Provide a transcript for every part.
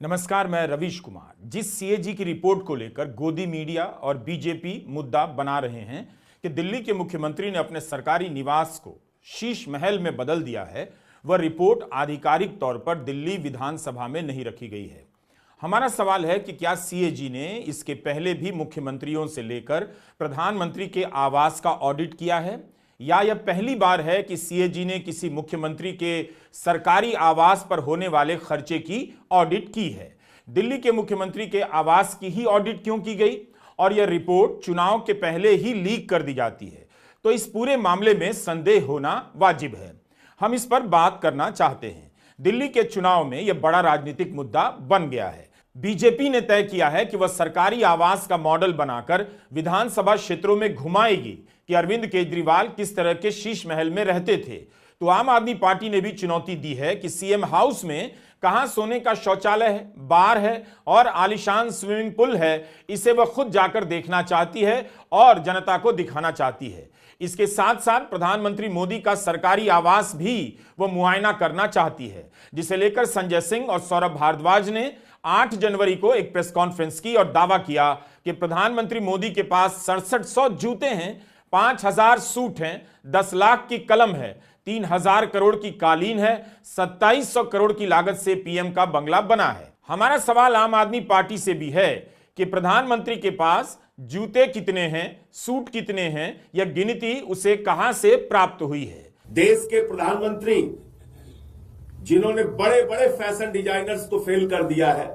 नमस्कार, मैं रवीश कुमार। जिस सीएजी की रिपोर्ट को लेकर गोदी मीडिया और बीजेपी मुद्दा बना रहे हैं कि दिल्ली के मुख्यमंत्री ने अपने सरकारी निवास को शीश महल में बदल दिया है, वह रिपोर्ट आधिकारिक तौर पर दिल्ली विधानसभा में नहीं रखी गई है। हमारा सवाल है कि क्या सीएजी ने इसके पहले भी मुख्यमंत्रियों से लेकर प्रधानमंत्री के आवास का ऑडिट किया है, या यह पहली बार है कि सीएजी ने किसी मुख्यमंत्री के सरकारी आवास पर होने वाले खर्चे की ऑडिट की है। दिल्ली के मुख्यमंत्री के आवास की ही ऑडिट क्यों की गई और यह रिपोर्ट चुनाव के पहले ही लीक कर दी जाती है, तो इस पूरे मामले में संदेह होना वाजिब है। हम इस पर बात करना चाहते हैं। दिल्ली के चुनाव में यह बड़ा राजनीतिक मुद्दा बन गया है। बीजेपी ने तय किया है कि वह सरकारी आवास का मॉडल बनाकर विधानसभा क्षेत्रों में घुमाएगी कि अरविंद केजरीवाल किस तरह के शीश महल में रहते थे। तो आम आदमी पार्टी ने भी चुनौती दी है कि सीएम हाउस में कहां सोने का शौचालय है, बार है और आलीशान स्विमिंग पूल है, इसे वह खुद जाकर देखना चाहती है और जनता को दिखाना चाहती है। इसके साथ साथ प्रधानमंत्री मोदी का सरकारी आवास भी वह मुआयना करना चाहती है, जिसे लेकर संजय सिंह और सौरभ भारद्वाज ने 8 जनवरी को एक प्रेस कॉन्फ्रेंस की और दावा किया कि प्रधानमंत्री मोदी के पास 6700 जूते हैं, 5000 सूट हैं, 10 लाख की कलम है, 3000 करोड़ की कालीन है, 2700 करोड़ की लागत से पीएम का बंगला बना है। हमारा सवाल आम आदमी पार्टी से भी है कि प्रधानमंत्री के पास जूते कितने हैं, सूट कितने हैं, यह गिनती उसे कहां से प्राप्त हुई है। देश के प्रधानमंत्री जिन्होंने बड़े बड़े फैशन डिजाइनर्स को फेल कर दिया है,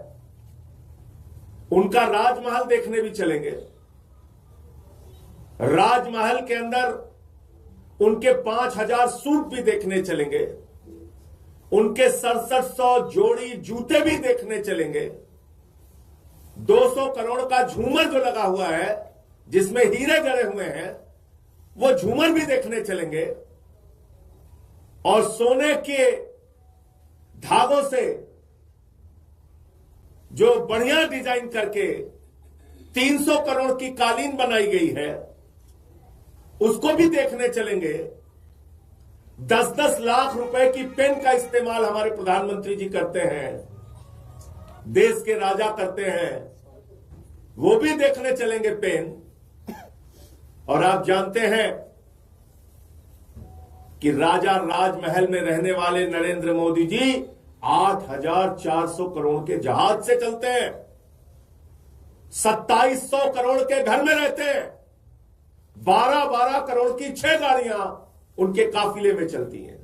उनका राजमहल देखने भी चलेंगे। राजमहल के अंदर उनके 5000 सूट भी देखने चलेंगे, उनके 6700 जोड़ी जूते भी देखने चलेंगे, 200 करोड़ का झूमर जो लगा हुआ है जिसमें हीरे जड़े हुए हैं, वो झूमर भी देखने चलेंगे, और सोने के धागों से जो बढ़िया डिजाइन करके 300 करोड़ की कालीन बनाई गई है, उसको भी देखने चलेंगे। 10-10 लाख रुपए की पेन का इस्तेमाल हमारे प्रधानमंत्री जी करते हैं, देश के राजा करते हैं, वो भी देखने चलेंगे पेन। और आप जानते हैं कि राजा राजमहल में रहने वाले नरेंद्र मोदी जी 8400 करोड़ के जहाज से चलते हैं, 2700 करोड़ के घर में रहते हैं, 12-12 करोड़ की 6 गाड़ियां उनके काफिले में चलती हैं,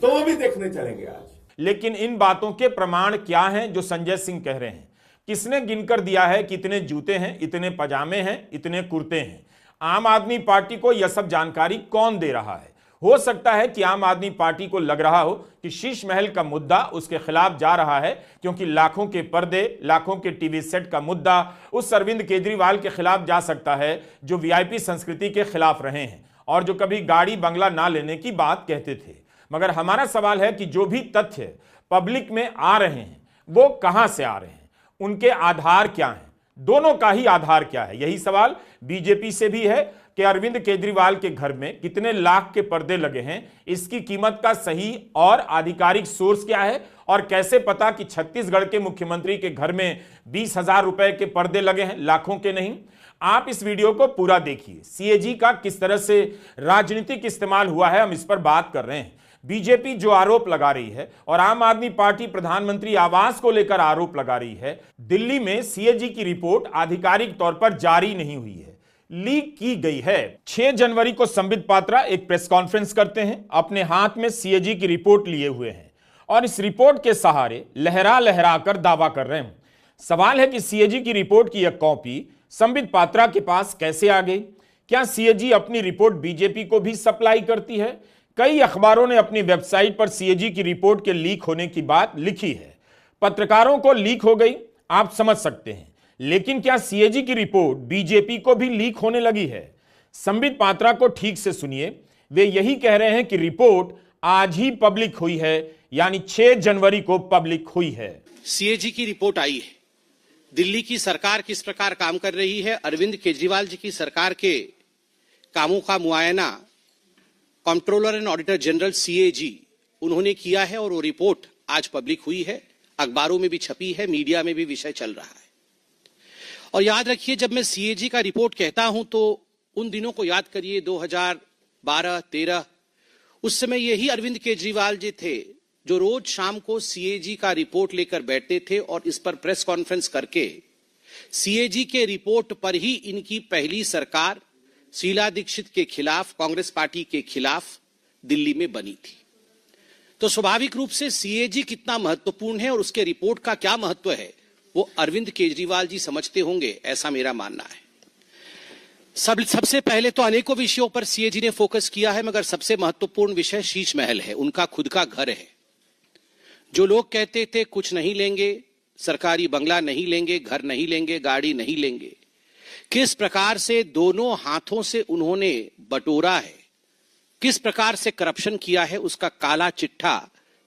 तो वो भी देखने चलेंगे आज। लेकिन इन बातों के प्रमाण क्या हैं जो संजय सिंह कह रहे हैं? किसने गिनकर दिया है कि इतने जूते हैं, इतने पजामे हैं, इतने कुर्ते हैं? आम आदमी पार्टी को यह सब जानकारी कौन दे रहा है? हो सकता है कि आम आदमी पार्टी को लग रहा हो कि शीश महल का मुद्दा उसके खिलाफ जा रहा है, क्योंकि लाखों के पर्दे, लाखों के टीवी सेट का मुद्दा उस अरविंद केजरीवाल के खिलाफ जा सकता है जो वीआईपी संस्कृति के खिलाफ रहे हैं और जो कभी गाड़ी बंगला ना लेने की बात कहते थे। मगर हमारा सवाल है कि जो भी तथ्य पब्लिक में आ रहे हैं वो कहां से आ रहे हैं, उनके आधार क्या हैं, दोनों का ही आधार क्या है? यही सवाल बीजेपी से भी है कि अरविंद केजरीवाल के घर में कितने लाख के पर्दे लगे हैं, इसकी कीमत का सही और आधिकारिक सोर्स क्या है, और कैसे पता कि छत्तीसगढ़ के मुख्यमंत्री के घर में 20,000 रुपए के पर्दे लगे हैं, लाखों के नहीं। आप इस वीडियो को पूरा देखिए। सीएजी का किस तरह से राजनीतिक इस्तेमाल हुआ है, हम इस पर बात कर रहे हैं। बीजेपी जो आरोप लगा रही है और आम आदमी पार्टी प्रधानमंत्री आवास को लेकर आरोप लगा रही है, दिल्ली में सीएजी की रिपोर्ट आधिकारिक तौर पर जारी नहीं हुई है, लीक की गई है। 6 जनवरी को संबित पात्रा एक प्रेस कॉन्फ्रेंस करते हैं, अपने हाथ में सीएजी की रिपोर्ट लिए हुए हैं और इस रिपोर्ट के सहारे लहरा लहरा कर दावा कर रहे हैं। सवाल है कि सीएजी की रिपोर्ट की यह कॉपी संबित पात्रा के पास कैसे आ गई? क्या सीएजी अपनी रिपोर्ट बीजेपी को भी सप्लाई करती है? कई अखबारों ने अपनी वेबसाइट पर सीएजी की रिपोर्ट के लीक होने की बात लिखी है। पत्रकारों को लीक हो गई, आप समझ सकते हैं, लेकिन क्या सीएजी की रिपोर्ट बीजेपी को भी लीक होने लगी है? संबित पात्रा को ठीक से सुनिए, वे यही कह रहे हैं कि रिपोर्ट आज ही पब्लिक हुई है, यानी 6 जनवरी को पब्लिक हुई है। सीएजी की रिपोर्ट आई है, दिल्ली की सरकार किस प्रकार काम कर रही है, अरविंद केजरीवाल जी की सरकार के कामों का मुआयना controller and auditor general CAG उन्होंने किया है और वो रिपोर्ट आज पब्लिक हुई है। अखबारों में भी छपी है, मीडिया में भी विषय चल रहा है। और याद रखिए, जब मैं सीएजी का रिपोर्ट कहता हूं तो उन दिनों को याद करिए, 2012-13, उस समय यही अरविंद केजरीवाल जी थे जो रोज शाम को सीएजी का रिपोर्ट लेकर बैठते थे और इस पर प्रेस कॉन्फ्रेंस करके सीएजी के रिपोर्ट पर ही इनकी पहली सरकार शीला दीक्षित के खिलाफ, कांग्रेस पार्टी के खिलाफ दिल्ली में बनी थी। तो स्वाभाविक रूप से सीएजी कितना महत्वपूर्ण है और उसके रिपोर्ट का क्या महत्व है, वो अरविंद केजरीवाल जी समझते होंगे, ऐसा मेरा मानना है। सबसे पहले तो अनेकों विषयों पर सीएजी ने फोकस किया है, मगर सबसे महत्वपूर्ण विषय शीश महल है, उनका खुद का घर है। जो लोग कहते थे कुछ नहीं लेंगे, सरकारी बंगला नहीं लेंगे, घर नहीं लेंगे, गाड़ी नहीं लेंगे, किस प्रकार से दोनों हाथों से उन्होंने बटोरा है, किस प्रकार से करप्शन किया है, उसका काला चिट्ठा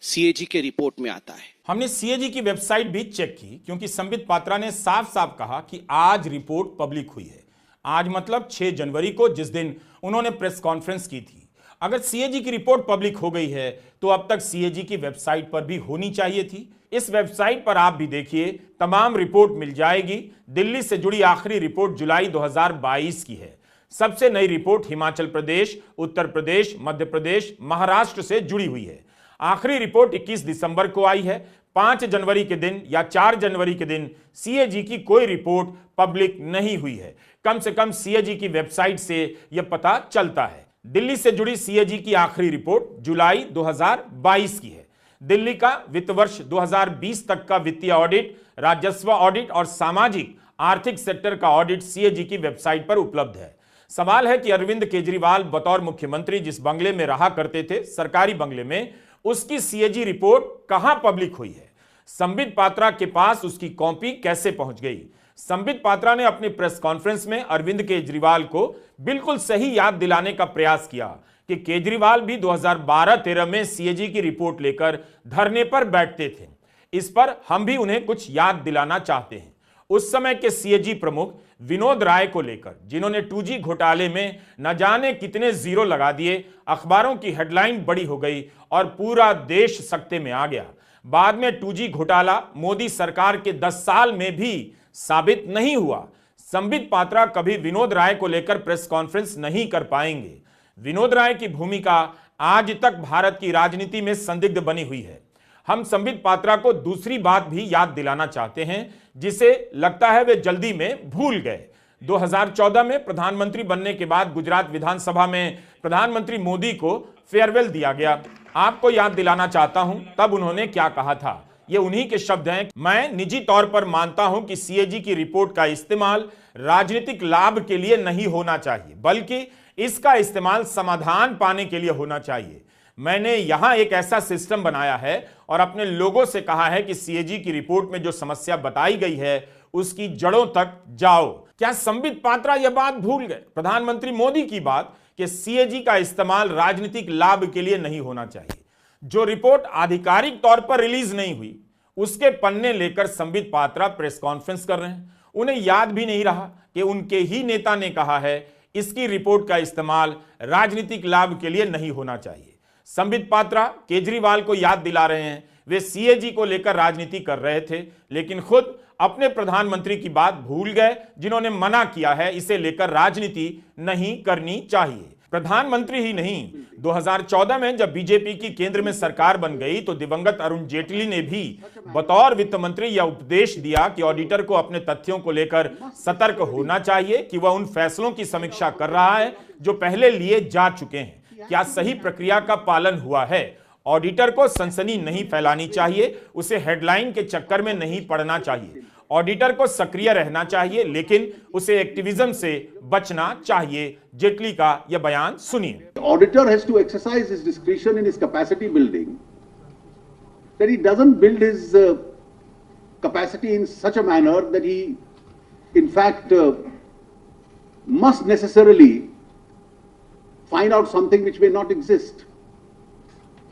सीएजी के रिपोर्ट में आता है। हमने सीएजी की वेबसाइट भी चेक की, क्योंकि संबित पात्रा ने साफ साफ कहा कि आज रिपोर्ट पब्लिक हुई है। आज मतलब 6 जनवरी को, जिस दिन उन्होंने प्रेस कॉन्फ्रेंस की थी। अगर सीएजी की रिपोर्ट पब्लिक हो गई है तो अब तक सीएजी की वेबसाइट पर भी होनी चाहिए थी। इस वेबसाइट पर आप भी देखिए, तमाम रिपोर्ट मिल जाएगी। दिल्ली से जुड़ी आखिरी रिपोर्ट जुलाई 2022 की है। सबसे नई रिपोर्ट हिमाचल प्रदेश, उत्तर प्रदेश, मध्य प्रदेश, महाराष्ट्र से जुड़ी हुई है। आखिरी रिपोर्ट 21 दिसंबर को आई है। 5 जनवरी के दिन या 4 जनवरी के दिन सीएजी की कोई रिपोर्ट पब्लिक नहीं हुई है। कम से कम सीएजी की वेबसाइट से यह पता चलता है। दिल्ली से जुड़ी सीएजी की आखिरी रिपोर्ट जुलाई 2022 की है। दिल्ली का वित्त वर्ष 2020 तक का वित्तीय ऑडिट, राजस्व ऑडिट और सामाजिक आर्थिक सेक्टर का ऑडिट सीएजी की वेबसाइट पर उपलब्ध है। सवाल है कि अरविंद केजरीवाल बतौर मुख्यमंत्री जिस बंगले में रहा करते थे, सरकारी बंगले में, उसकी सीएजी रिपोर्ट कहां पब्लिक हुई है? संबित पात्रा के पास उसकी कॉपी कैसे पहुंच गई? संबित पात्रा ने अपनी प्रेस कॉन्फ्रेंस में अरविंद केजरीवाल को बिल्कुल सही याद दिलाने का प्रयास किया कि केजरीवाल भी 2012-13 में सीएजी की रिपोर्ट लेकर धरने पर बैठते थे। इस पर हम भी उन्हें कुछ याद दिलाना चाहते हैं। उस समय के सीएजी प्रमुख विनोद राय को लेकर, जिन्होंने 2G घोटाले में न जाने कितने जीरो लगा दिए, अखबारों की हेडलाइन बड़ी हो गई और पूरा देश सकते में आ गया। बाद में 2G घोटाला मोदी सरकार के 10 साल में भी साबित नहीं हुआ। संबित पात्रा कभी विनोद राय को लेकर प्रेस कॉन्फ्रेंस नहीं कर पाएंगे। विनोद राय की भूमिका आज तक भारत की राजनीति में संदिग्ध बनी हुई है। हम संबित पात्रा को दूसरी बात भी याद दिलाना चाहते हैं, जिसे लगता है वे जल्दी में भूल गए। 2014 में प्रधानमंत्री बनने के बाद गुजरात विधानसभा में प्रधानमंत्री मोदी को फेयरवेल दिया गया। आपको याद दिलाना चाहता हूं, तब उन्होंने क्या कहा था। ये उन्हीं के शब्द हैं। मैं निजी तौर पर मानता हूं कि सीएजी की रिपोर्ट का इस्तेमाल राजनीतिक लाभ के लिए नहीं होना चाहिए, बल्कि इसका इस्तेमाल समाधान पाने के लिए होना चाहिए। मैंने यहां एक ऐसा सिस्टम बनाया है और अपने लोगों से कहा है कि सीएजी की रिपोर्ट में जो समस्या बताई गई है उसकी जड़ों तक जाओ। क्या संबित पात्रा यह बात भूल गए, प्रधानमंत्री मोदी की बात, कि सीएजी का इस्तेमाल राजनीतिक लाभ के लिए नहीं होना चाहिए? जो रिपोर्ट आधिकारिक तौर पर रिलीज नहीं हुई, उसके पन्ने लेकर संबित पात्रा प्रेस कॉन्फ्रेंस कर रहे हैं। उन्हें याद भी नहीं रहा कि उनके ही नेता ने कहा है इसकी रिपोर्ट का इस्तेमाल राजनीतिक लाभ के लिए नहीं होना चाहिए। संबित पात्रा केजरीवाल को याद दिला रहे हैं वे सीएजी को लेकर राजनीति कर रहे थे, लेकिन खुद अपने प्रधानमंत्री की बात भूल गए, जिन्होंने मना किया है इसे लेकर राजनीति नहीं करनी चाहिए। प्रधानमंत्री ही नहीं, 2014 में जब बीजेपी की केंद्र में सरकार बन गई तो दिवंगत अरुण जेटली ने भी बतौर वित्त मंत्री यह उपदेश दिया कि ऑडिटर को अपने तथ्यों को लेकर सतर्क होना चाहिए कि वह उन फैसलों की समीक्षा कर रहा है जो पहले लिए जा चुके हैं, क्या सही प्रक्रिया का पालन हुआ है। ऑडिटर को सनसनी नहीं फैलानी चाहिए, उसे हेडलाइन के चक्कर में नहीं पड़ना चाहिए। ऑडिटर को सक्रिय रहना चाहिए, लेकिन उसे एक्टिविज्म से बचना चाहिए। जेटली का यह बयान सुनिए। Auditor has to exercise his discretion in his capacity building, that he doesn't build his capacity in such a manner that he in fact must necessarily find out something which may not exist.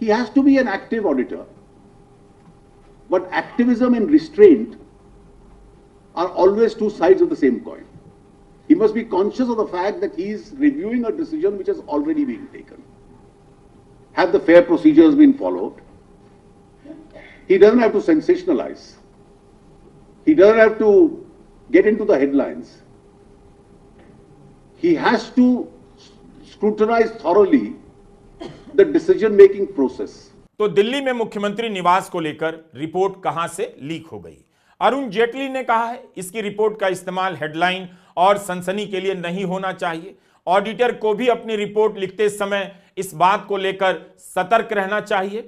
He has to be an active auditor. But activism and restraint are always two sides of the same coin. He must be conscious of the fact that he is reviewing a decision which has already been taken. Have the fair procedures been followed? He doesn't have to sensationalize. He doesn't have to get into the headlines. He has to scrutinize thoroughly the decision-making process. तो दिल्ली में मुख्यमंत्री निवास को लेकर report कहां से leak हो गई? अरुण जेटली ने कहा है इसकी रिपोर्ट का इस्तेमाल हेडलाइन और सनसनी के लिए नहीं होना चाहिए। ऑडिटर को भी अपनी रिपोर्ट लिखते समय इस बात को लेकर सतर्क रहना चाहिए।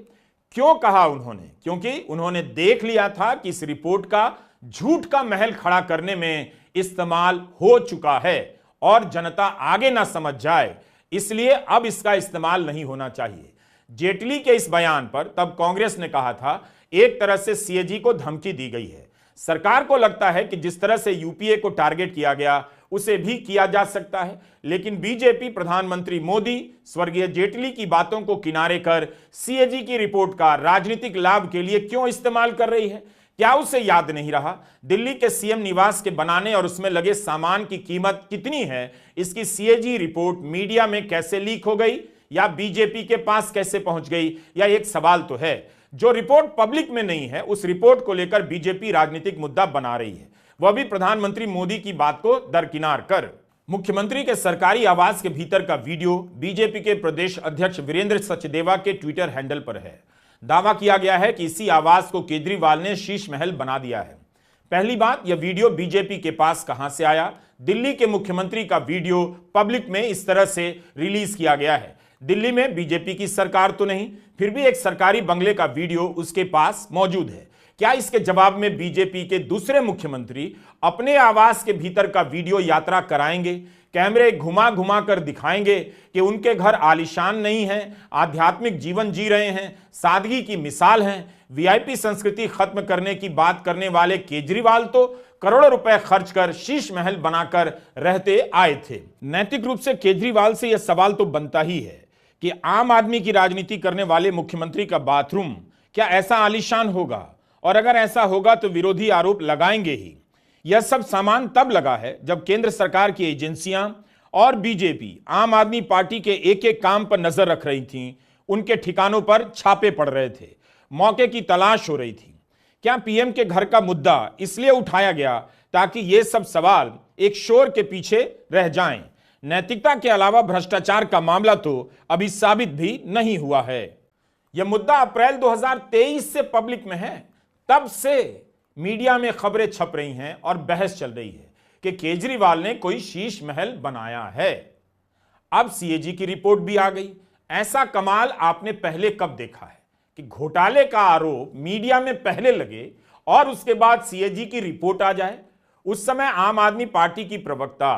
क्यों कहा उन्होंने? क्योंकि उन्होंने देख लिया था कि इस रिपोर्ट का झूठ का महल खड़ा करने में इस्तेमाल हो चुका है और जनता आगे ना समझ जाए, इसलिए अब इसका इस्तेमाल नहीं होना चाहिए। जेटली के इस बयान पर तब कांग्रेस ने कहा था एक तरह से सीएजी को धमकी दी गई है। सरकार को लगता है कि जिस तरह से यूपीए को टारगेट किया गया उसे भी किया जा सकता है, लेकिन बीजेपी प्रधानमंत्री मोदी स्वर्गीय जेटली की बातों को किनारे कर सीएजी की रिपोर्ट का राजनीतिक लाभ के लिए क्यों इस्तेमाल कर रही है? क्या उसे याद नहीं रहा दिल्ली के सीएम निवास के बनाने और उसमें लगे सामान की कीमत कितनी है? इसकी सीएजी रिपोर्ट मीडिया में कैसे लीक हो गई या बीजेपी के पास कैसे पहुंच गई? या एक सवाल तो है, जो रिपोर्ट पब्लिक में नहीं है उस रिपोर्ट को लेकर बीजेपी राजनीतिक मुद्दा बना रही है, वह भी प्रधानमंत्री मोदी की बात को दरकिनार कर। मुख्यमंत्री के सरकारी आवास के भीतर का वीडियो बीजेपी के प्रदेश अध्यक्ष वीरेंद्र सचदेवा के ट्विटर हैंडल पर है। दावा किया गया है कि इसी आवास को केजरीवाल ने शीश महल बना दिया है। पहली बात, यह वीडियो बीजेपी के पास कहां से आया? दिल्ली के मुख्यमंत्री का वीडियो पब्लिक में इस तरह से रिलीज किया गया है। दिल्ली में बीजेपी की सरकार तो नहीं, फिर भी एक सरकारी बंगले का वीडियो उसके पास मौजूद है। क्या इसके जवाब में बीजेपी के दूसरे मुख्यमंत्री अपने आवास के भीतर का वीडियो यात्रा कराएंगे? कैमरे घुमा घुमा कर दिखाएंगे कि उनके घर आलीशान नहीं है, आध्यात्मिक जीवन जी रहे हैं, सादगी की मिसाल हैं। वीआईपी संस्कृति खत्म करने की बात करने वाले केजरीवाल तो करोड़ों रुपए खर्च कर शीश महल बनाकर रहते आए थे। नैतिक रूप से केजरीवाल से यह सवाल तो बनता ही है कि आम आदमी की राजनीति करने वाले मुख्यमंत्री का बाथरूम क्या ऐसा आलीशान होगा? और अगर ऐसा होगा तो विरोधी आरोप लगाएंगे ही। यह सब सामान तब लगा है जब केंद्र सरकार की एजेंसियां और बीजेपी आम आदमी पार्टी के एक एक काम पर नजर रख रही थीं, उनके ठिकानों पर छापे पड़ रहे थे, मौके की तलाश हो रही थी। क्या पीएम के घर का मुद्दा इसलिए उठाया गया ताकि ये सब सवाल एक शोर के पीछे रह जाएं? नैतिकता के अलावा भ्रष्टाचार का मामला तो अभी साबित भी नहीं हुआ है। यह मुद्दा अप्रैल 2023 से पब्लिक में है। तब से मीडिया में खबरें छप रही हैं और बहस चल रही है कि केजरीवाल ने कोई शीश महल बनाया है। अब सीएजी की रिपोर्ट भी आ गई। ऐसा कमाल आपने पहले कब देखा है कि घोटाले का आरोप मीडिया में पहले लगे और उसके बाद सीएजी की रिपोर्ट आ जाए? उस समय आम आदमी पार्टी की प्रवक्ता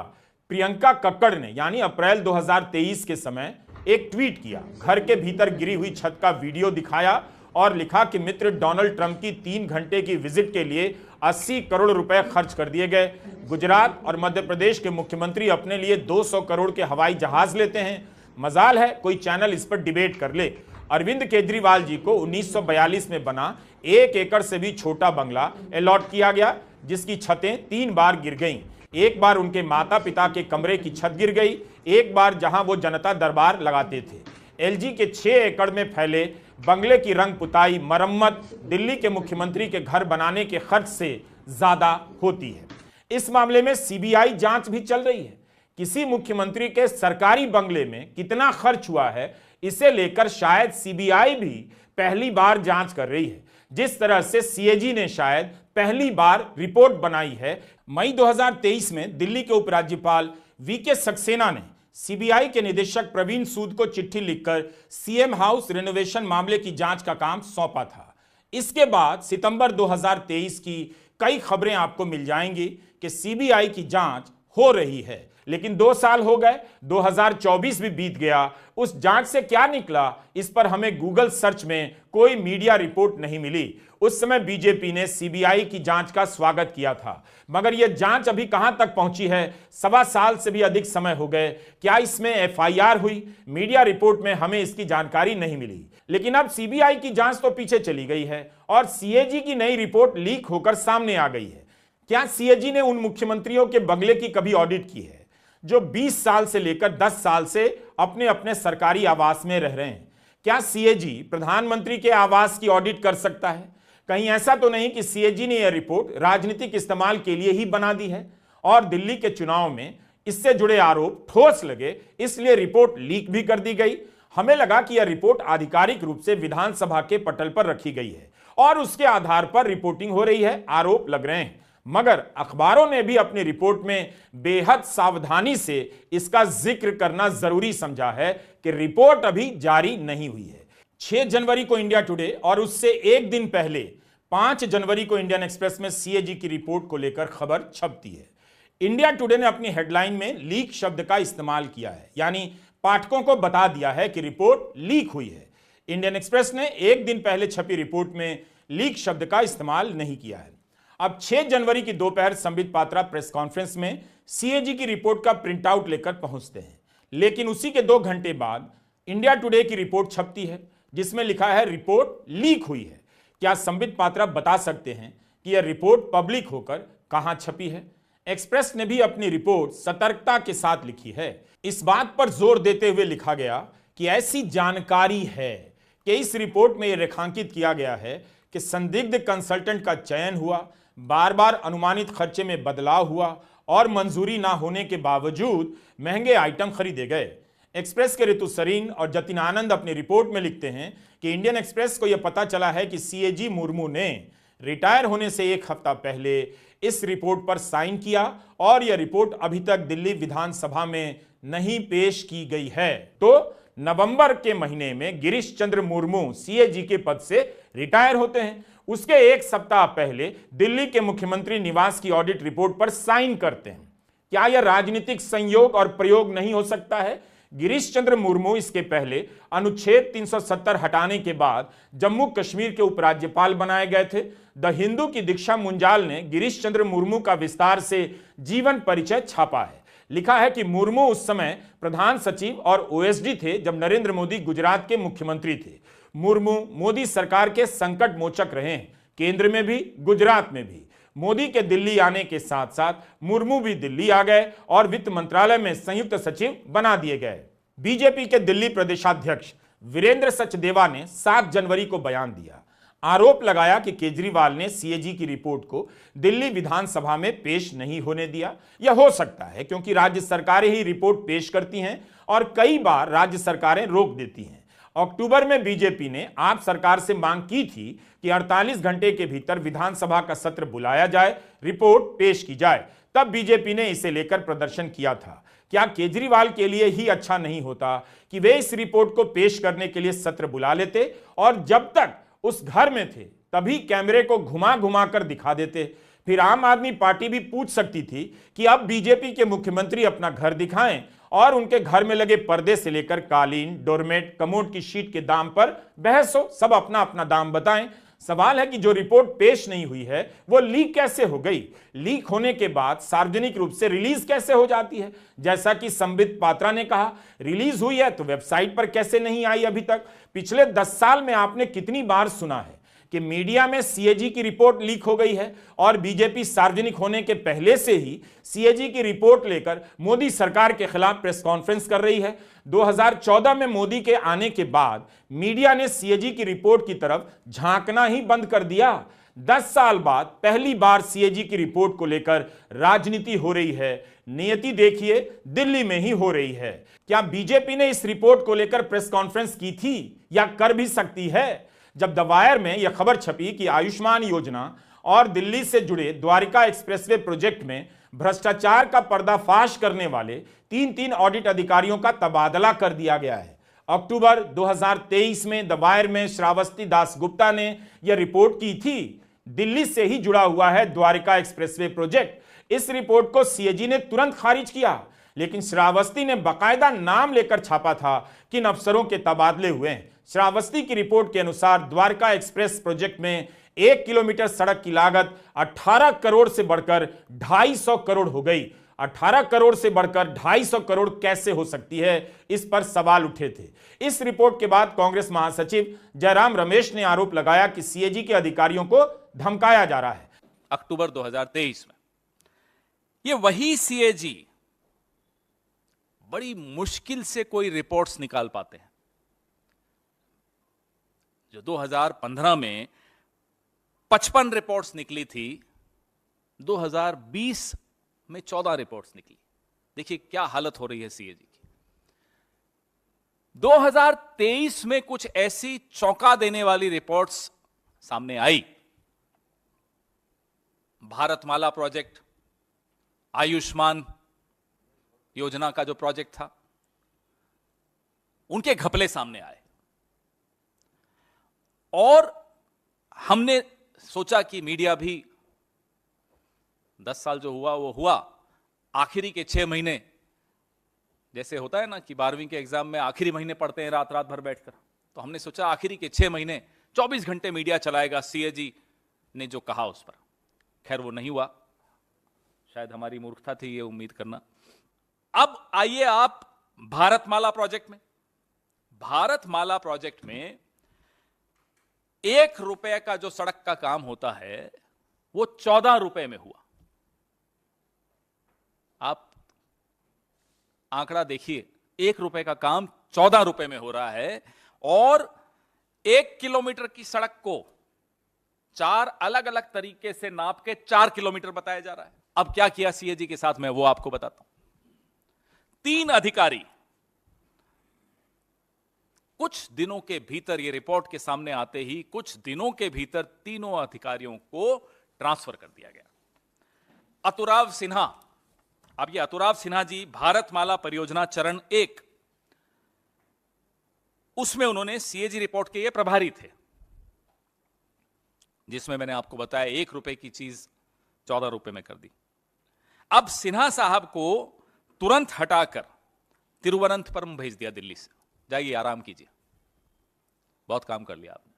प्रियंका कक्कड़ ने यानी अप्रैल 2023 के समय एक ट्वीट किया, घर के भीतर गिरी हुई छत का वीडियो दिखाया और लिखा कि मित्र डोनाल्ड ट्रंप की 3 घंटे की विजिट के लिए 80 करोड़ रुपए खर्च कर दिए गए। गुजरात और मध्य प्रदेश के मुख्यमंत्री अपने लिए 200 करोड़ के हवाई जहाज लेते हैं। मजाल है कोई चैनल इस पर डिबेट कर ले। अरविंद केजरीवाल जी को 1942 में बना 1 एकड़ से भी छोटा बंगला अलॉट किया गया, जिसकी छतें 3 बार गिर गईं। एक बार उनके माता पिता के कमरे की छत गिर गई, एक बार जहां वो जनता दरबार लगाते थे। एलजी के 6 एकड़ में फैले बंगले की रंग पुताई मरम्मत दिल्ली के मुख्यमंत्री के घर बनाने के खर्च से ज्यादा होती है। इस मामले में सीबीआई जांच भी चल रही है। किसी मुख्यमंत्री के सरकारी बंगले में कितना खर्च हुआ है, इसे लेकर शायद सीबीआई भी पहली बार जांच कर रही है, जिस तरह से सीएजी ने शायद पहली बार रिपोर्ट बनाई है। मई 2023 में दिल्ली के उपराज्यपाल वीके सक्सेना ने सीबीआई के निदेशक प्रवीण सूद को चिट्ठी लिखकर सीएम हाउस रिनोवेशन मामले की जांच का काम सौंपा था। इसके बाद सितंबर 2023 की कई खबरें आपको मिल जाएंगी कि सीबीआई की जांच हो रही है, लेकिन 2 साल हो गए, 2024 भी बीत गया। उस जांच से क्या निकला, इस पर हमें गूगल सर्च में कोई मीडिया रिपोर्ट नहीं मिली। उस समय बीजेपी ने सीबीआई की जांच का स्वागत किया था, मगर यह जांच अभी कहां तक पहुंची है? 1.25 साल से भी अधिक समय हो गए। क्या इसमें एफआईआर हुई? मीडिया रिपोर्ट में हमें इसकी जानकारी नहीं मिली। लेकिन अब सीबीआई की जांच तो पीछे चली गई है और सीएजी की नई रिपोर्ट लीक होकर सामने आ गई है। क्या सीएजी ने उन मुख्यमंत्रियों के बंगले की कभी ऑडिट की है जो 20 साल से लेकर 10 साल से अपने अपने सरकारी आवास में रह रहे हैं? क्या सीएजी प्रधानमंत्री के आवास की ऑडिट कर सकता है? कहीं ऐसा तो नहीं कि सीएजी ने यह रिपोर्ट राजनीतिक इस्तेमाल के लिए ही बना दी है और दिल्ली के चुनाव में इससे जुड़े आरोप ठोस लगे इसलिए रिपोर्ट लीक भी कर दी गई। हमें लगा कि यह रिपोर्ट आधिकारिक रूप से विधानसभा के पटल पर रखी गई है और उसके आधार पर रिपोर्टिंग हो रही है, आरोप लग रहे हैं। मगर अखबारों ने भी अपनी रिपोर्ट में बेहद सावधानी से इसका जिक्र करना जरूरी समझा है कि रिपोर्ट अभी जारी नहीं हुई है। 6 जनवरी को इंडिया टुडे और उससे एक दिन पहले 5 जनवरी को इंडियन एक्सप्रेस में सीएजी की रिपोर्ट को लेकर खबर छपती है। इंडिया टुडे ने अपनी हेडलाइन में लीक शब्द का इस्तेमाल किया है, यानी पाठकों को बता दिया है कि रिपोर्ट लीक हुई है। इंडियन एक्सप्रेस ने एक दिन पहले छपी रिपोर्ट में लीक शब्द का इस्तेमाल नहीं किया है। अब 6 जनवरी की दोपहर संबित पात्रा प्रेस कॉन्फ्रेंस में सीएजी की रिपोर्ट का प्रिंट आउट लेकर पहुंचते हैं, लेकिन उसी के 2 घंटे बाद इंडिया टुडे की रिपोर्ट छपती है जिसमें लिखा है रिपोर्ट लीक हुई है। क्या संबित पात्रा बता सकते हैं कि यह रिपोर्ट पब्लिक होकर कहां छपी है? एक्सप्रेस ने भी अपनी रिपोर्ट सतर्कता के साथ लिखी है। इस बात पर जोर देते हुए लिखा गया कि ऐसी जानकारी है कि इस रिपोर्ट में यह रेखांकित किया गया है कि संदिग्ध कंसल्टेंट का चयन हुआ, बार बार अनुमानित खर्चे में बदलाव हुआ और मंजूरी ना होने के बावजूद महंगे आइटम खरीदे गए। एक्सप्रेस के ऋतु सरीन और जतिन आनंद अपनी रिपोर्ट में लिखते हैं कि इंडियन एक्सप्रेस को यह पता चला है कि सीएजी मुर्मू ने रिटायर होने से 1 हफ्ता पहले इस रिपोर्ट पर साइन किया और यह रिपोर्ट अभी तक दिल्ली विधानसभा में नहीं पेश की गई है। तो नवंबर के महीने में गिरीश चंद्र मुर्मू सीएजी के पद से रिटायर होते हैं। उसके 1 सप्ताह पहले दिल्ली के मुख्यमंत्री निवास की ऑडिट रिपोर्ट पर साइन करते हैं। क्या यह राजनीतिक संयोग और प्रयोग नहीं हो सकता है? गिरीश चंद्र मुर्मू इसके पहले अनुच्छेद 370 हटाने के बाद जम्मू कश्मीर के उपराज्यपाल बनाए गए थे। द हिंदू की दीक्षा मुंजाल ने गिरीश चंद्र मुर्मू का विस्तार से जीवन परिचय छापा है। लिखा है कि मुर्मू उस समय प्रधान सचिव और ओएसडी थे जब नरेंद्र मोदी गुजरात के मुख्यमंत्री थे। मुर्मू मोदी सरकार के संकट मोचक रहे हैं, केंद्र में भी गुजरात में भी। मोदी के दिल्ली आने के साथ साथ मुर्मू भी दिल्ली आ गए और वित्त मंत्रालय में संयुक्त सचिव बना दिए गए। बीजेपी के दिल्ली प्रदेशाध्यक्ष वीरेंद्र सचदेवा ने 7 जनवरी को बयान दिया, आरोप लगाया कि केजरीवाल ने सीएजी की रिपोर्ट को दिल्ली विधानसभा में पेश नहीं होने दिया। यह हो सकता है क्योंकि राज्य सरकारें ही रिपोर्ट पेश करती हैं और कई बार राज्य सरकारें रोक देती हैं। अक्टूबर में बीजेपी ने आप सरकार से मांग की थी कि 48 घंटे के भीतर विधानसभा का सत्र बुलाया जाए, रिपोर्ट पेश की जाए। तब बीजेपी ने इसे लेकर प्रदर्शन किया था। क्या केजरीवाल के लिए ही अच्छा नहीं होता कि वे इस रिपोर्ट को पेश करने के लिए सत्र बुला लेते और जब तक उस घर में थे तभी कैमरे को घुमा घुमा कर दिखा देते? फिर आम आदमी पार्टी भी पूछ सकती थी कि अब बीजेपी के मुख्यमंत्री अपना घर दिखाएं और उनके घर में लगे पर्दे से लेकर कालीन, डोरमेट, कमोड की शीट के दाम पर बहस हो, सब अपना अपना दाम बताएं। सवाल है कि जो रिपोर्ट पेश नहीं हुई है वो लीक कैसे हो गई? लीक होने के बाद सार्वजनिक रूप से रिलीज कैसे हो जाती है? जैसा कि संबित पात्रा ने कहा, रिलीज हुई है तो वेबसाइट पर कैसे नहीं आई अभी तक? पिछले 10 साल में आपने कितनी बार सुना है कि मीडिया में सीएजी की रिपोर्ट लीक हो गई है और बीजेपी सार्वजनिक होने के पहले से ही सीएजी की रिपोर्ट लेकर मोदी सरकार के खिलाफ प्रेस कॉन्फ्रेंस कर रही है। 2014 में मोदी के आने के बाद मीडिया ने सीएजी की रिपोर्ट की तरफ झांकना ही बंद कर दिया। 10 साल बाद पहली बार सीएजी की रिपोर्ट को लेकर राजनीति हो रही है। नियति देखिए, दिल्ली में ही हो रही है। क्या बीजेपी ने इस रिपोर्ट को लेकर प्रेस कॉन्फ्रेंस की थी या कर भी सकती है? जब द वायर में यह खबर छपी कि आयुष्मान योजना और दिल्ली से जुड़े द्वारिका एक्सप्रेसवे प्रोजेक्ट में भ्रष्टाचार का पर्दाफाश करने वाले 3 ऑडिट अधिकारियों का तबादला कर दिया गया है। अक्टूबर 2023 में द वायर में श्रावस्ती दासगुप्ता ने यह रिपोर्ट की थी। दिल्ली से ही जुड़ा हुआ है द्वारिका एक्सप्रेसवे प्रोजेक्ट। इस रिपोर्ट को सीएजी ने तुरंत खारिज किया, लेकिन श्रावस्ती ने बाकायदा नाम लेकर छापा था किन अफसरों के तबादले हुए हैं। श्रावस्ती की रिपोर्ट के अनुसार द्वारका एक्सप्रेस प्रोजेक्ट में 1 किलोमीटर सड़क की लागत 18 करोड़ से बढ़कर 250 करोड़ हो गई। 18 करोड़ से बढ़कर 250 करोड़ कैसे हो सकती है, इस पर सवाल उठे थे। इस रिपोर्ट के बाद कांग्रेस महासचिव जयराम रमेश ने आरोप लगाया कि सीएजी के अधिकारियों को धमकाया जा रहा है। अक्टूबर 2023 में ये वही सीएजी बड़ी मुश्किल से कोई रिपोर्ट्स निकाल पाते हैं जो 2015 में 55 रिपोर्ट्स निकली थी, 2020 में 14 रिपोर्ट्स निकली। देखिए क्या हालत हो रही है सीएजी की। 2023 में कुछ ऐसी चौंका देने वाली रिपोर्ट्स सामने आई। भारतमाला प्रोजेक्ट, आयुष्मान योजना का जो प्रोजेक्ट था, उनके घपले सामने आए और हमने सोचा कि मीडिया भी 10 साल जो हुआ वो हुआ, आखिरी के 6 महीने, जैसे होता है ना कि 12वीं के एग्जाम में आखिरी महीने पढ़ते हैं रात रात भर बैठकर, तो हमने सोचा आखिरी के 6 महीने 24 घंटे मीडिया चलाएगा सीएजी ने जो कहा उस पर। खैर वो नहीं हुआ, शायद हमारी मूर्खता थी ये उम्मीद करना। अब आइए आप भारतमाला प्रोजेक्ट में। भारतमाला प्रोजेक्ट में 1 रुपए का जो सड़क का काम होता है वो 14 रुपए में हुआ। आप आंकड़ा देखिए, 1 रुपए का काम 14 रुपए में हो रहा है और 1 किलोमीटर की सड़क को 4 अलग अलग तरीके से नाप के 4 किलोमीटर बताया जा रहा है। अब क्या किया सीएजी के साथ मैं वो आपको बताता हूं। 3 अधिकारी कुछ दिनों के भीतर, ये रिपोर्ट के सामने आते ही कुछ दिनों के भीतर तीनों अधिकारियों को ट्रांसफर कर दिया गया। अतुराव सिन्हा, अब ये अतुराव सिन्हा जी भारतमाला परियोजना चरण 1, उसमें उन्होंने सीएजी रिपोर्ट के ये प्रभारी थे, जिसमें मैंने आपको बताया 1 रुपए की चीज 14 रुपए में कर दी। अब सिन्हा साहब को तुरंत हटाकर तिरुवनंतपुरम भेज दिया दिल्ली से, जाइए आराम कीजिए, बहुत काम कर लिया आपने।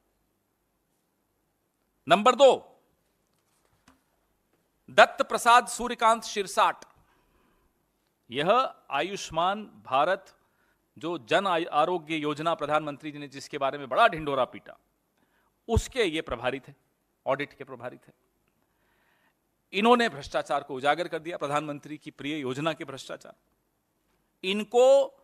नंबर 2, दत्त प्रसाद सूर्यकांत शिरसाट, यह आयुष्मान भारत जो जन आरोग्य योजना प्रधानमंत्री जी ने जिसके बारे में बड़ा ढिंढोरा पीटा, उसके ये प्रभारी थे, ऑडिट के प्रभारी थे। इन्होंने भ्रष्टाचार को उजागर कर दिया, प्रधानमंत्री की प्रिय योजना के भ्रष्टाचार। इनको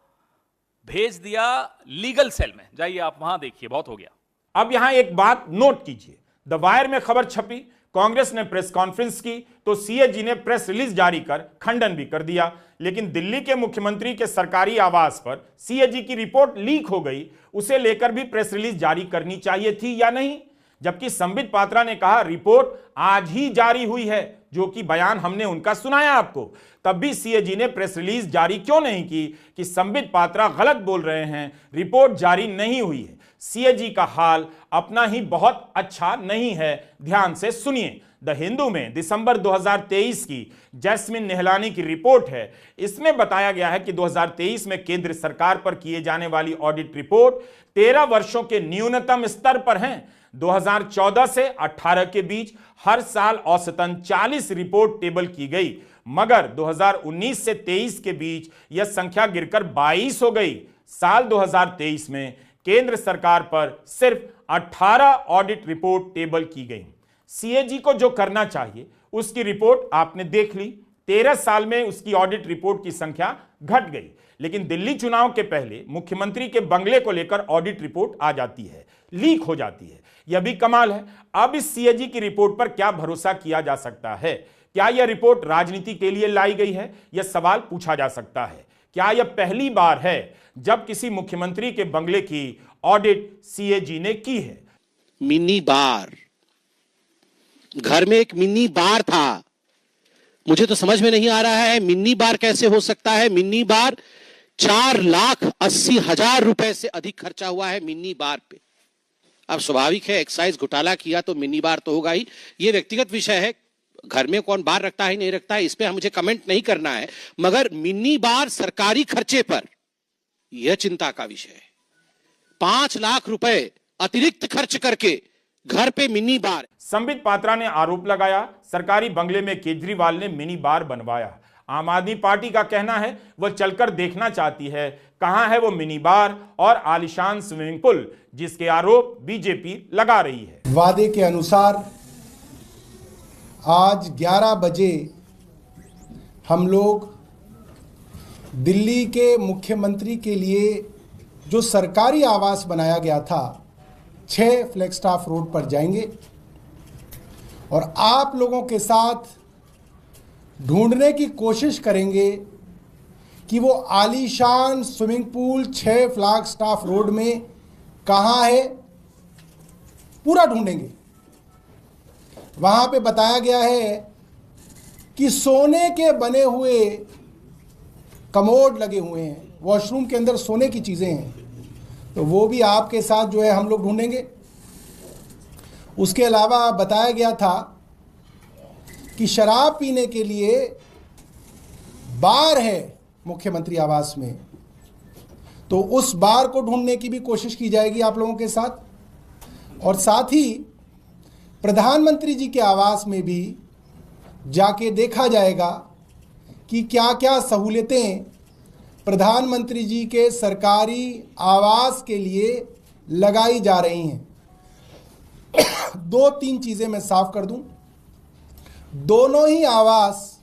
भेज दिया लीगल सेल में, जाइए आप वहां देखिए, बहुत हो गया। अब यहां एक बात नोट कीजिए, द वायर में खबर छपी, कांग्रेस ने प्रेस कॉन्फ्रेंस की तो सीएजी ने प्रेस रिलीज जारी कर खंडन भी कर दिया। लेकिन दिल्ली के मुख्यमंत्री के सरकारी आवास पर सीएजी की रिपोर्ट लीक हो गई, उसे लेकर भी प्रेस रिलीज जारी करनी चाहिए थी या नहीं? जबकि संबित पात्रा ने कहा रिपोर्ट आज ही जारी हुई है, जो कि बयान हमने उनका सुनाया आपको। तब भी सीएजी ने प्रेस रिलीज जारी क्यों नहीं की कि संबित पात्रा गलत बोल रहे हैं, रिपोर्ट जारी नहीं हुई है। सीएजी का हाल अपना ही बहुत अच्छा नहीं है, ध्यान से सुनिए। द हिंदू में दिसंबर 2023 की जैस्मिन नेहलानी की रिपोर्ट है। इसमें बताया गया है कि 2023 में केंद्र सरकार पर किए जाने वाली ऑडिट रिपोर्ट 13 वर्षों के न्यूनतम स्तर पर हैं। 2014 से 18 के बीच हर साल औसतन 40 रिपोर्ट टेबल की गई, मगर 2019 से 23 के बीच यह संख्या गिरकर 22 हो गई। साल 2023 में केंद्र सरकार पर सिर्फ 18 ऑडिट रिपोर्ट टेबल की गई। सीएजी को जो करना चाहिए उसकी रिपोर्ट आपने देख ली, 13 साल में उसकी ऑडिट रिपोर्ट की संख्या घट गई। लेकिन दिल्ली चुनाव के पहले मुख्यमंत्री के बंगले को लेकर ऑडिट रिपोर्ट आ जाती है, लीक हो जाती है, यह भी कमाल है। अब इस सीएजी की रिपोर्ट पर क्या भरोसा किया जा सकता है? क्या यह रिपोर्ट राजनीति के लिए लाई गई है? यह सवाल पूछा जा सकता है। क्या यह पहली बार है जब किसी मुख्यमंत्री के बंगले की ऑडिट सीएजी ने की है? मिनी बार, घर में एक मिनी बार था, मुझे तो समझ में नहीं आ रहा है मिनी बार कैसे हो सकता है। मिनी बार 4,80,000 रुपए से अधिक खर्चा हुआ है मिनी बार पे। अब स्वाभाविक है, एक्साइज घोटाला किया तो मिनी बार तो होगा ही। ये व्यक्तिगत विषय है, घर में कौन बार रखता है नहीं रखता है, इस पे मुझे कमेंट नहीं करना है, मगर मिनी बार सरकारी खर्चे पर यह चिंता का विषय है। 5 लाख रुपए अतिरिक्त खर्च करके घर पे मिनी बार। संबित पात्रा ने आरोप लगाया सरकारी बंगले में केजरीवाल ने मिनी बार बनवाया। आम आदमी पार्टी का कहना है वह चलकर देखना चाहती है कहां है वो मिनी बार और आलीशान स्विमिंग पूल, जिसके आरोप बीजेपी लगा रही है। वादे के अनुसार आज 11 बजे हम लोग दिल्ली के मुख्यमंत्री के लिए जो सरकारी आवास बनाया गया था 6 फ्लैगस्टाफ रोड पर जाएंगे और आप लोगों के साथ ढूंढने की कोशिश करेंगे कि वो आलीशान स्विमिंग पूल 6 फ्लैगस्टाफ रोड में कहाँ है, पूरा ढूंढेंगे। वहाँ पे बताया गया है कि सोने के बने हुए कमोड लगे हुए हैं, वॉशरूम के अंदर सोने की चीज़ें हैं, तो वो भी आपके साथ जो है हम लोग ढूंढेंगे। उसके अलावा बताया गया था कि शराब पीने के लिए बार है मुख्यमंत्री आवास में, तो उस बार को ढूंढने की भी कोशिश की जाएगी आप लोगों के साथ। और साथ ही प्रधानमंत्री जी के आवास में भी जाके देखा जाएगा कि क्या क्या सहूलियतें प्रधानमंत्री जी के सरकारी आवास के लिए लगाई जा रही हैं। 2-3 चीज़ें मैं साफ कर दूं, दोनों ही आवास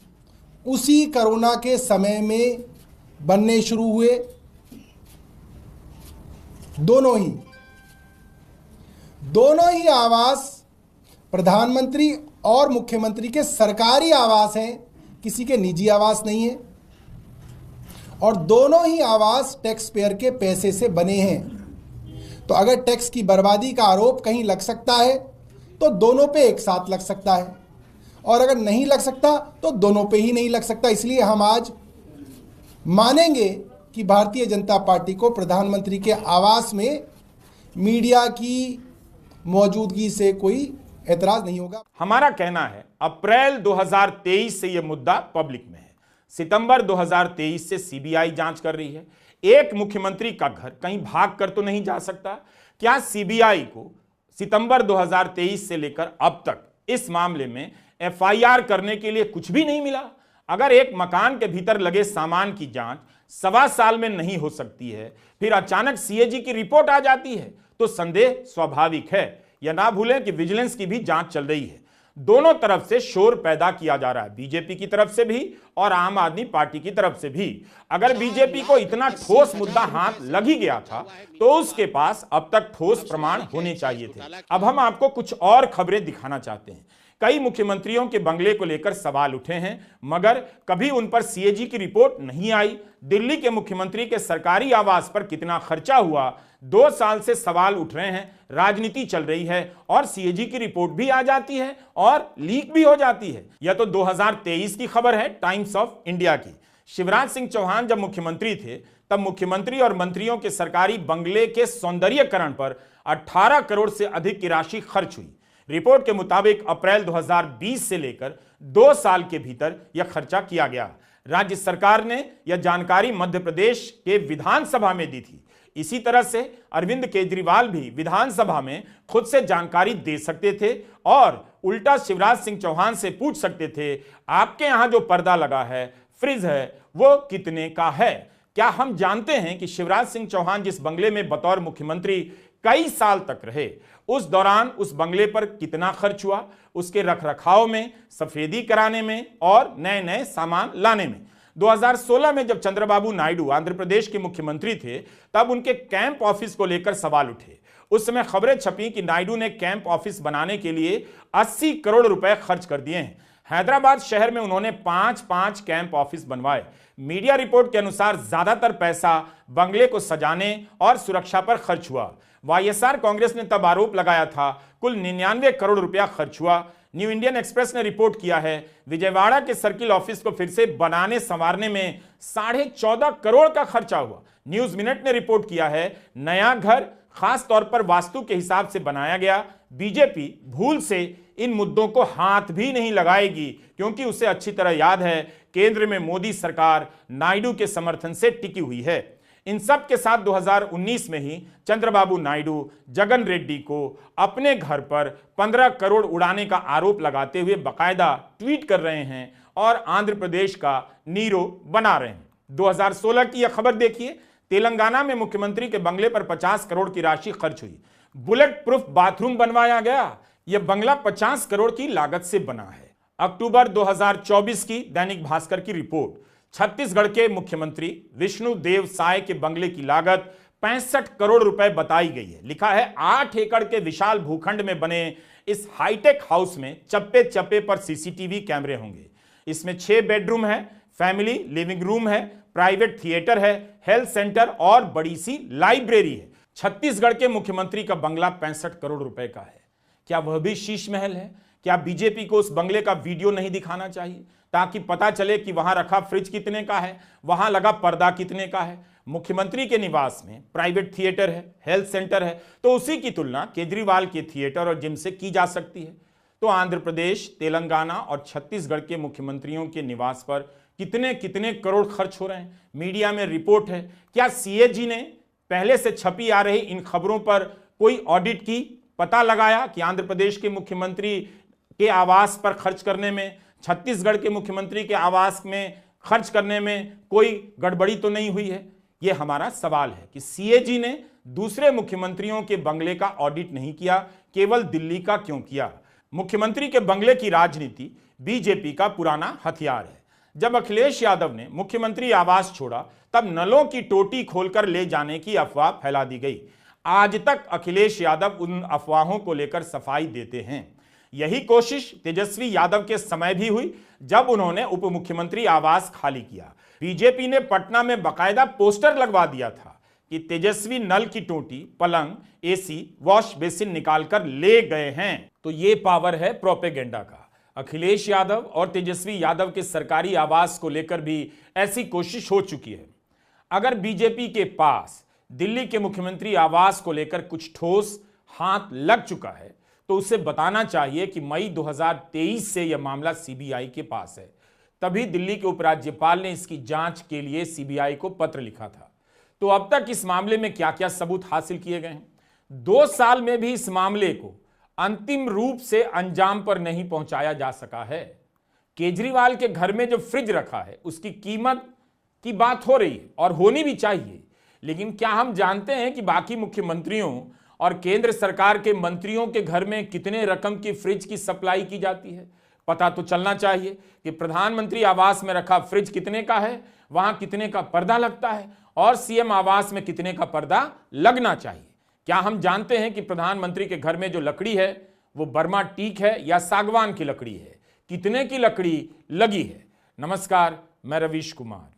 उसी कोरोना के समय में बनने शुरू हुए, दोनों ही आवास प्रधानमंत्री और मुख्यमंत्री के सरकारी आवास हैं, किसी के निजी आवास नहीं है, और दोनों ही आवास टैक्स पेयर के पैसे से बने हैं। तो अगर टैक्स की बर्बादी का आरोप कहीं लग सकता है तो दोनों पे एक साथ लग सकता है, और अगर नहीं लग सकता तो दोनों पे ही नहीं लग सकता। इसलिए हम आज मानेंगे कि भारतीय जनता पार्टी को प्रधानमंत्री के आवास में मीडिया की मौजूदगी से कोई एतराज नहीं होगा। हमारा कहना है अप्रैल 2023 से यह मुद्दा पब्लिक में है, सितंबर 2023 से सीबीआई जांच कर रही है। एक मुख्यमंत्री का घर कहीं भाग कर तो नहीं जा सकता। क्या सीबीआई को सितंबर 2023 से लेकर अब तक इस मामले में एफआईआर करने के लिए कुछ भी नहीं मिला? अगर एक मकान के भीतर लगे सामान की जांच 1.25 साल में नहीं हो सकती है, फिर अचानक सीएजी की रिपोर्ट आ जाती है, तो संदेह स्वाभाविक है। यह ना भूलें कि विजिलेंस की भी जांच चल रही है। दोनों तरफ से शोर पैदा किया जा रहा है, बीजेपी की तरफ से भी और आम आदमी पार्टी की तरफ से भी। अगर बीजेपी को इतना ठोस मुद्दा हाथ लग ही गया था तो उसके पास अब तक ठोस प्रमाण होने चाहिए थे। अब हम आपको कुछ और खबरें दिखाना चाहते हैं। कई मुख्यमंत्रियों के बंगले को लेकर सवाल उठे हैं, मगर कभी उन पर सीएजी की रिपोर्ट नहीं आई। दिल्ली के मुख्यमंत्री के सरकारी आवास पर कितना खर्चा हुआ, 2 साल से सवाल उठ रहे हैं, राजनीति चल रही है और सीएजी की रिपोर्ट भी आ जाती है और लीक भी हो जाती है। यह तो 2023 की खबर है टाइम्स ऑफ इंडिया की। शिवराज सिंह चौहान जब मुख्यमंत्री थे तब मुख्यमंत्री और मंत्रियों के सरकारी बंगले के सौंदर्यीकरण पर 18 करोड़ से अधिक की राशि खर्च हुई। रिपोर्ट के मुताबिक अप्रैल 2020 से लेकर 2 साल के भीतर यह खर्चा किया गया। राज्य सरकार ने यह जानकारी मध्य प्रदेश के विधानसभा में दी थी। इसी तरह से अरविंद केजरीवाल भी विधानसभा में खुद से जानकारी दे सकते थे और उल्टा शिवराज सिंह चौहान से पूछ सकते थे, आपके यहां जो पर्दा लगा है, फ्रिज है, वो कितने का है? क्या हम जानते हैं कि शिवराज सिंह चौहान जिस बंगले में बतौर मुख्यमंत्री कई साल तक रहे, उस दौरान उस बंगले पर कितना खर्च हुआ? उसके रखरखाव में, सफेदी कराने में और नए नए सामान लाने में। 2016 में जब चंद्रबाबू नायडू आंध्र प्रदेश के मुख्यमंत्री थे तब उनके कैंप ऑफिस को लेकर सवाल उठे। उस समय खबरें छपी कि नायडू ने कैंप ऑफिस बनाने के लिए 80 करोड़ रुपए खर्च कर दिए हैं। हैदराबाद शहर में उन्होंने 5 कैंप ऑफिस बनवाए। मीडिया रिपोर्ट के अनुसार ज्यादातर पैसा बंगले को सजाने और सुरक्षा पर खर्च हुआ। वाईएसआर कांग्रेस ने तब आरोप लगाया था कुल 99 करोड़ रुपया खर्च हुआ। न्यू इंडियन एक्सप्रेस ने रिपोर्ट किया है विजयवाड़ा के सर्किल ऑफिस को फिर से बनाने संवारने में 14.5 करोड़ का खर्चा हुआ। न्यूज मिनट ने रिपोर्ट किया है नया घर खास तौर पर वास्तु के हिसाब से बनाया गया। बीजेपी भूल से इन मुद्दों को हाथ भी नहीं लगाएगी, क्योंकि उसे अच्छी तरह याद है केंद्र में मोदी सरकार नायडू के समर्थन से टिकी हुई है। इन सब के साथ 2019 में ही चंद्रबाबू नायडू जगन रेड्डी को अपने घर पर 15 करोड़ उड़ाने का आरोप लगाते हुए बकायदा ट्वीट कर रहे हैं और आंध्र प्रदेश का नीरो बना रहे हैं। 2016 की यह खबर देखिए, तेलंगाना में मुख्यमंत्री के बंगले पर 50 करोड़ की राशि खर्च हुई। बुलेट प्रूफ बाथरूम बनवाया गया। यह बंगला 50 करोड़ की लागत से बना है। अक्टूबर 2024 की दैनिक भास्कर की रिपोर्ट, छत्तीसगढ़ के मुख्यमंत्री विष्णुदेव साय के बंगले की लागत 65 करोड़ रुपए बताई गई है। लिखा है 8 एकड़ के विशाल भूखंड में बने इस हाईटेक हाउस में चप्पे चप्पे पर सीसीटीवी कैमरे होंगे। इसमें 6 बेडरूम है, फैमिली लिविंग रूम है, प्राइवेट थिएटर है, हेल्थ सेंटर और बड़ी सी लाइब्रेरी है। छत्तीसगढ़ के मुख्यमंत्री का बंगला 65 करोड़ रुपए का है। क्या वह भी शीश महल है? क्या बीजेपी को उस बंगले का वीडियो नहीं दिखाना चाहिए ताकि पता चले कि वहां रखा फ्रिज कितने का है, वहां लगा पर्दा कितने का है? मुख्यमंत्री के निवास में प्राइवेट थिएटर है, हेल्थ सेंटर है, तो उसी की तुलना केजरीवाल के थिएटर और जिम से की जा सकती है। तो आंध्र प्रदेश, तेलंगाना और छत्तीसगढ़ के मुख्यमंत्रियों के निवास पर कितने कितने करोड़ खर्च हो रहे हैं, मीडिया में रिपोर्ट है। क्या सीएजी ने पहले से छपी आ रही इन खबरों पर कोई ऑडिट की, पता लगाया कि आंध्र प्रदेश के मुख्यमंत्री के आवास पर खर्च करने में, छत्तीसगढ़ के मुख्यमंत्री के आवास में खर्च करने में कोई गड़बड़ी तो नहीं हुई है? यह हमारा सवाल है कि सीएजी ने दूसरे मुख्यमंत्रियों के बंगले का ऑडिट नहीं किया, केवल दिल्ली का क्यों किया? मुख्यमंत्री के बंगले की राजनीति बीजेपी का पुराना हथियार है। जब अखिलेश यादव ने मुख्यमंत्री आवास छोड़ा तब नलों की टोटी खोलकर ले जाने की अफवाह फैला दी गई। आज तक अखिलेश यादव उन अफवाहों को लेकर सफाई देते हैं। यही कोशिश तेजस्वी यादव के समय भी हुई जब उन्होंने उप मुख्यमंत्री आवास खाली किया। बीजेपी ने पटना में बकायदा पोस्टर लगवा दिया था कि तेजस्वी नल की टोटी, पलंग, एसी, वॉश बेसिन निकालकर ले गए हैं। तो ये पावर है प्रोपेगेंडा का। अखिलेश यादव और तेजस्वी यादव के सरकारी आवास को लेकर भी ऐसी कोशिश हो चुकी है। अगर बीजेपी के पास दिल्ली के मुख्यमंत्री आवास को लेकर कुछ ठोस हाथ लग चुका है तो उसे बताना चाहिए कि मई 2023 से यह मामला सीबीआई के पास है। तभी दिल्ली के उपराज्यपाल ने इसकी जांच के लिए सीबीआई को पत्र लिखा था। तो अब तक इस मामले में क्या क्या सबूत हासिल किए गए हैं? 2 साल में भी इस मामले को अंतिम रूप से अंजाम पर नहीं पहुंचाया जा सका है। केजरीवाल के घर में जो फ्रिज रखा है उसकी कीमत की बात हो रही है और होनी भी चाहिए, लेकिन क्या हम जानते हैं कि बाकी मुख्यमंत्रियों और केंद्र सरकार के मंत्रियों के घर में कितने रकम की फ्रिज की सप्लाई की जाती है? पता तो चलना चाहिए कि प्रधानमंत्री आवास में रखा फ्रिज कितने का है, वहां कितने का पर्दा लगता है और सीएम आवास में कितने का पर्दा लगना चाहिए। क्या हम जानते हैं कि प्रधानमंत्री के घर में जो लकड़ी है वो बर्मा टीक है या सागवान की लकड़ी है? कितने की लकड़ी लगी है? नमस्कार, मैं रवीश कुमार।